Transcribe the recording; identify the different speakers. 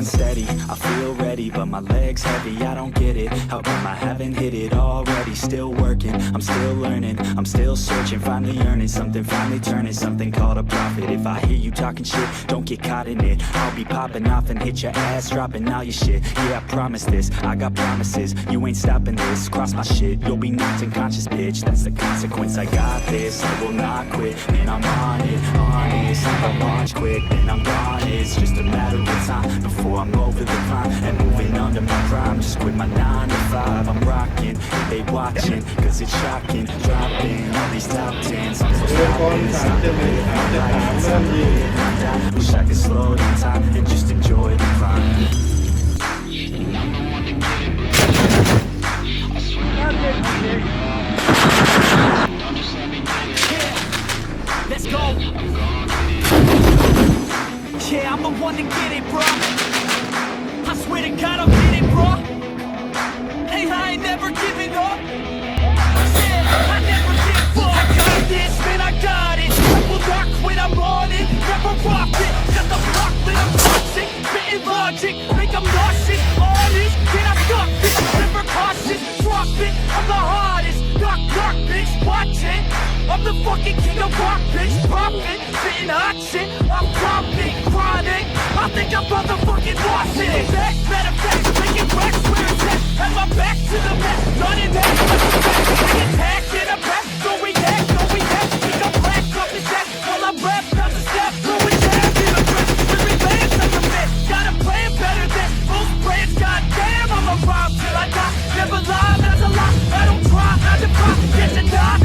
Speaker 1: stand steady, I feel ready, but my legs heavy, I don't get it. How come I haven't hit it already? Still working, I'm still learning, I'm still searching, finally earning something, finally turning something called a profit. If I hear you talking shit, don't get caught in it. I'll be popping off and hit your ass, dropping all your shit. Yeah, I promise this, I got promises, you ain't stopping this. Cross my shit, you'll be knocked unconscious, bitch. That's the consequence, I got this, I will not quit, and I'm on it, honest. If I launch quick, then I'm gone. It's just a matter of time before I'm over the climb and moving under my prime. Just quit my 9 to 5, I'm rocking, they watching, cause it's shocking. Dropping all these top 10s, I'm so stopping. It's not the way that I like, it's not the way that I wish I could slow down time and just enjoy the climb. Let's go. Yeah, I'm the one to get it, bro. I swear to God, I'll get it, bro. Hey, I ain't never giving up. Yeah, I never give up. I got this, man, I got it. I will not quit, I'm on it. Never rock it. Got the block lit, I'm toxic. Spitting logic, make them nauseous. Honest, can I stop it? Never cautious, drop it. I'm the hardest. Knock, knock, bitch, watch it. I'm the fucking king of rock, bitch, poppin', spittin' hot shit, I'm dropping, chronic, I think I'm motherfucking lost it. Back, matter of fact, making racks where it's at, have my back to the mat, running that, bring it back in a back, go react, think I'm black up his ass, while I'm rap, not the step, going down in a breath, every man's like a man, got a plan better than most brands, goddamn, I'ma rhyme till I die, never lie, that's a lie, I don't try, I defy, get to die.